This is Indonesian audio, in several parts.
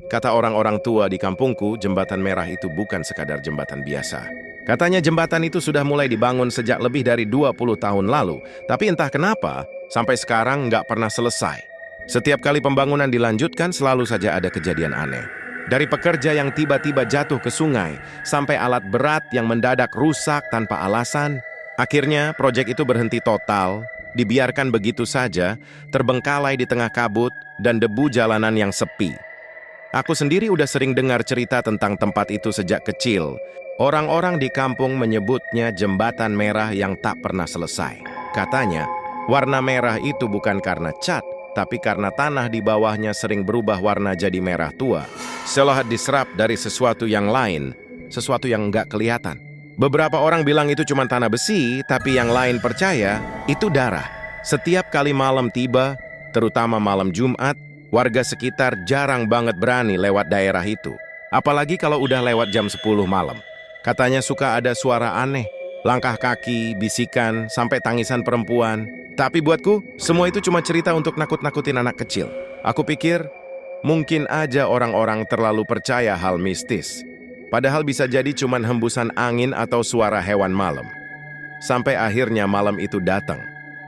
Kata orang-orang tua di kampungku, jembatan merah itu bukan sekadar jembatan biasa. Katanya jembatan itu sudah mulai dibangun sejak lebih dari 20 tahun lalu, tapi entah kenapa, sampai sekarang nggak pernah selesai. Setiap kali pembangunan dilanjutkan, selalu saja ada kejadian aneh. Dari pekerja yang tiba-tiba jatuh ke sungai, sampai alat berat yang mendadak rusak tanpa alasan. Akhirnya, proyek itu berhenti total, dibiarkan begitu saja, terbengkalai di tengah kabut dan debu jalanan yang sepi. Aku sendiri udah sering dengar cerita tentang tempat itu sejak kecil. Orang-orang di kampung menyebutnya jembatan merah yang tak pernah selesai. Katanya, warna merah itu bukan karena cat, tapi karena tanah di bawahnya sering berubah warna jadi merah tua. Seolah diserap dari sesuatu yang lain, sesuatu yang nggak kelihatan. Beberapa orang bilang itu cuma tanah besi, tapi yang lain percaya itu darah. Setiap kali malam tiba, terutama malam Jumat, warga sekitar jarang banget berani lewat daerah itu. Apalagi kalau udah lewat jam 10 malam. Katanya suka ada suara aneh, langkah kaki, bisikan, sampai tangisan perempuan. Tapi buatku, semua itu cuma cerita untuk nakut-nakutin anak kecil. Aku pikir, mungkin aja orang-orang terlalu percaya hal mistis. Padahal bisa jadi cuma hembusan angin atau suara hewan malam. Sampai akhirnya malam itu datang.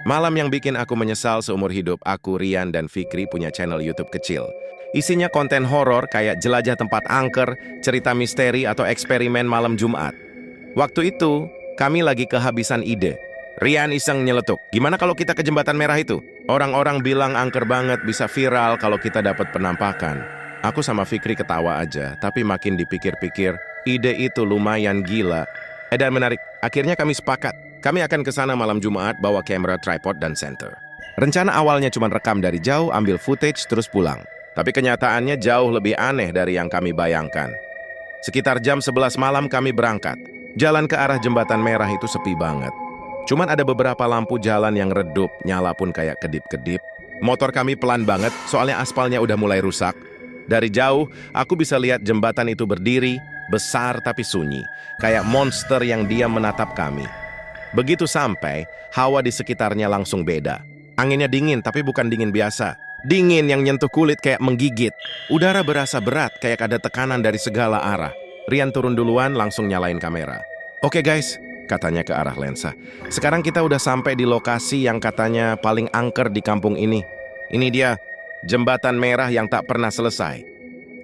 Malam yang bikin aku menyesal seumur hidup. Aku, Rian, dan Fikri punya channel YouTube kecil. Isinya konten horor kayak jelajah tempat angker, cerita misteri, atau eksperimen malam Jumat. Waktu itu, kami lagi kehabisan ide. Rian iseng nyeletuk, gimana kalau kita ke jembatan merah itu? Orang-orang bilang angker banget, bisa viral kalau kita dapat penampakan. Aku sama Fikri ketawa aja, tapi makin dipikir-pikir, ide itu lumayan gila. Dan menarik, akhirnya kami sepakat. Kami akan ke sana malam Jumat bawa kamera, tripod, dan senter. Rencana awalnya cuma rekam dari jauh, ambil footage, terus pulang. Tapi kenyataannya jauh lebih aneh dari yang kami bayangkan. Sekitar jam 11 malam kami berangkat. Jalan ke arah jembatan merah itu sepi banget. Cuman ada beberapa lampu jalan yang redup, nyala pun kayak kedip-kedip. Motor kami pelan banget, soalnya aspalnya udah mulai rusak. Dari jauh, aku bisa lihat jembatan itu berdiri, besar tapi sunyi. Kayak monster yang diam menatap kami. Begitu sampai, hawa di sekitarnya langsung beda. Anginnya dingin, tapi bukan dingin biasa. Dingin yang nyentuh kulit kayak menggigit. Udara berasa berat, kayak ada tekanan dari segala arah. Rian turun duluan, langsung nyalain kamera. Oke guys, katanya ke arah lensa. Sekarang kita udah sampai di lokasi yang katanya paling angker di kampung ini. Ini dia, jembatan merah yang tak pernah selesai.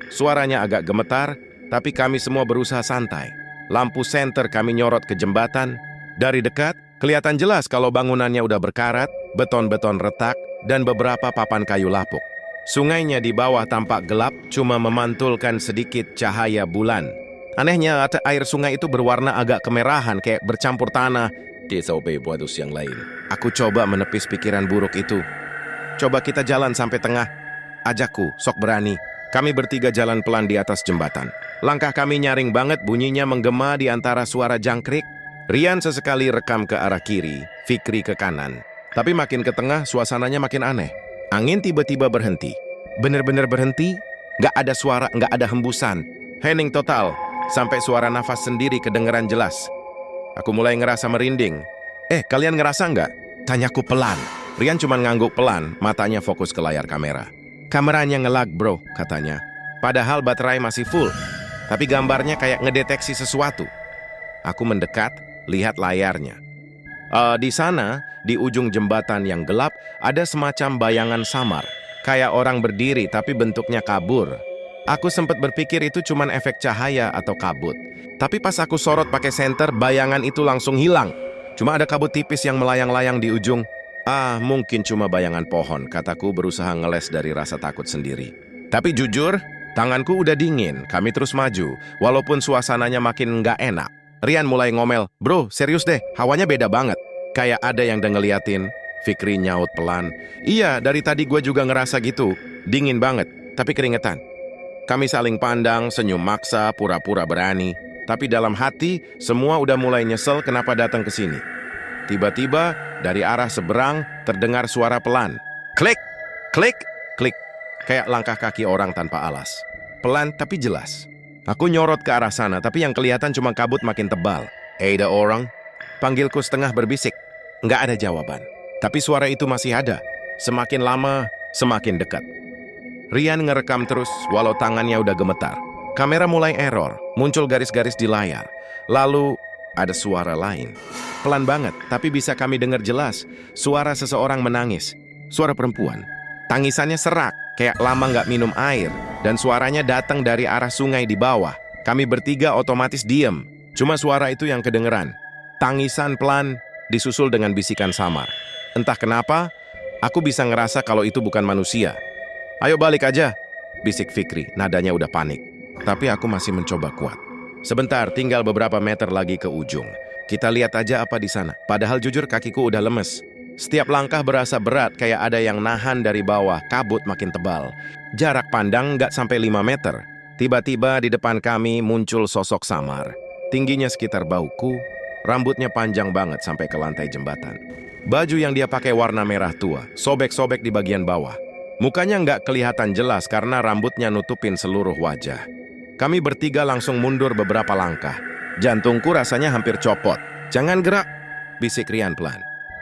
Suaranya agak gemetar, tapi kami semua berusaha santai. Lampu senter kami nyorot ke jembatan. Dari dekat, kelihatan jelas kalau bangunannya udah berkarat, beton-beton retak, dan beberapa papan kayu lapuk. Sungainya di bawah tampak gelap, cuma memantulkan sedikit cahaya bulan. Anehnya, air sungai itu berwarna agak kemerahan, kayak bercampur tanah. Yang lain. Aku coba menepis pikiran buruk itu. Coba kita jalan sampai tengah. Ajakku, sok berani. Kami bertiga jalan pelan di atas jembatan. Langkah kami nyaring banget, bunyinya menggema di antara suara jangkrik. Rian sesekali rekam ke arah kiri, Fikri ke kanan. Tapi makin ke tengah, suasananya makin aneh. Angin tiba-tiba berhenti. Bener-bener berhenti, nggak ada suara, nggak ada hembusan. Hening total, sampai suara nafas sendiri kedengeran jelas. Aku mulai ngerasa merinding. Kalian ngerasa nggak? Tanyaku pelan. Rian cuma ngangguk pelan, matanya fokus ke layar kamera. Kameranya ngelag bro, katanya. Padahal baterai masih full, tapi gambarnya kayak ngedeteksi sesuatu. Aku mendekat, lihat layarnya. Di sana, di ujung jembatan yang gelap, ada semacam bayangan samar. Kayak orang berdiri tapi bentuknya kabur. Aku sempat berpikir itu cuma efek cahaya atau kabut. Tapi pas aku sorot pakai senter, bayangan itu langsung hilang. Cuma ada kabut tipis yang melayang-layang di ujung. Mungkin cuma bayangan pohon, kataku berusaha ngeles dari rasa takut sendiri. Tapi jujur, tanganku udah dingin. Kami terus maju, walaupun suasananya makin nggak enak. Rian mulai ngomel, bro serius deh, hawanya beda banget. Kayak ada yang udah ngeliatin. Fikri nyaut pelan, iya dari tadi gue juga ngerasa gitu. Dingin banget, tapi keringetan. Kami saling pandang, senyum maksa, pura-pura berani. Tapi dalam hati, semua udah mulai nyesel kenapa datang ke sini. Tiba-tiba, dari arah seberang, terdengar suara pelan. Klik, klik, klik. Kayak langkah kaki orang tanpa alas. Pelan tapi jelas. Aku nyorot ke arah sana, tapi yang kelihatan cuma kabut makin tebal. Ada orang? Panggilku setengah berbisik. Nggak ada jawaban. Tapi suara itu masih ada. Semakin lama, semakin dekat. Rian ngerekam terus walau tangannya udah gemetar. Kamera mulai error, muncul garis-garis di layar. Lalu ada suara lain. Pelan banget, tapi bisa kami dengar jelas. Suara seseorang menangis. Suara perempuan. Tangisannya serak, kayak lama nggak minum air. Dan suaranya datang dari arah sungai di bawah. Kami bertiga otomatis diem. Cuma suara itu yang kedengeran. Tangisan pelan, disusul dengan bisikan samar. Entah kenapa, aku bisa ngerasa kalau itu bukan manusia. Ayo balik aja, bisik Fikri, nadanya udah panik. Tapi aku masih mencoba kuat. Sebentar, tinggal beberapa meter lagi ke ujung. Kita lihat aja apa di sana. Padahal jujur kakiku udah lemes. Setiap langkah berasa berat, kayak ada yang nahan dari bawah, kabut makin tebal. Jarak pandang nggak sampai 5 meter. Tiba-tiba di depan kami muncul sosok samar. Tingginya sekitar bauku, rambutnya panjang banget sampai ke lantai jembatan. Baju yang dia pakai warna merah tua, sobek-sobek di bagian bawah. Mukanya nggak kelihatan jelas karena rambutnya nutupin seluruh wajah. Kami bertiga langsung mundur beberapa langkah. Jantungku rasanya hampir copot. Jangan gerak, bisik Rian pelan.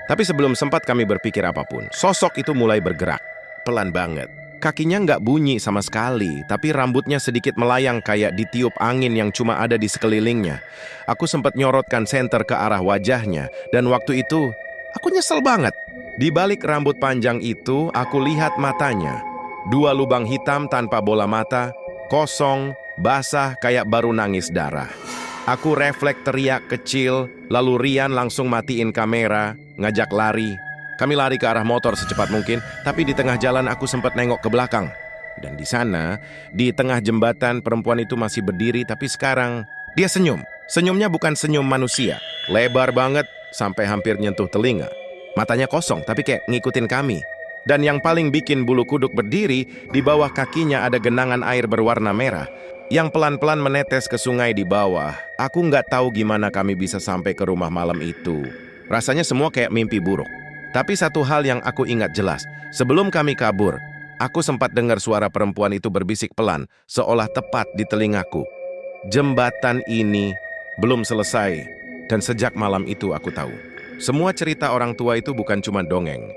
Tapi sebelum sempat kami berpikir apapun, sosok itu mulai bergerak. Pelan banget. Kakinya nggak bunyi sama sekali, tapi rambutnya sedikit melayang kayak ditiup angin yang cuma ada di sekelilingnya. Aku sempat nyorotkan senter ke arah wajahnya, dan waktu itu, aku nyesel banget. Di balik rambut panjang itu, aku lihat matanya. 2 lubang hitam tanpa bola mata, kosong, basah kayak baru nangis darah. Aku refleks teriak kecil, lalu Rian langsung matiin kamera, ngajak lari. Kami lari ke arah motor secepat mungkin, tapi di tengah jalan aku sempat nengok ke belakang. Dan di sana, di tengah jembatan, perempuan itu masih berdiri, tapi sekarang dia senyum. Senyumnya bukan senyum manusia, lebar banget sampai hampir nyentuh telinga. Matanya kosong, tapi kayak ngikutin kami. Dan yang paling bikin bulu kuduk berdiri, di bawah kakinya ada genangan air berwarna merah yang pelan-pelan menetes ke sungai di bawah. Aku nggak tahu gimana kami bisa sampai ke rumah malam itu. Rasanya semua kayak mimpi buruk. Tapi satu hal yang aku ingat jelas, sebelum kami kabur, aku sempat dengar suara perempuan itu berbisik pelan, seolah tepat di telingaku. Jembatan ini belum selesai, dan sejak malam itu aku tahu. Semua cerita orang tua itu bukan cuma dongeng.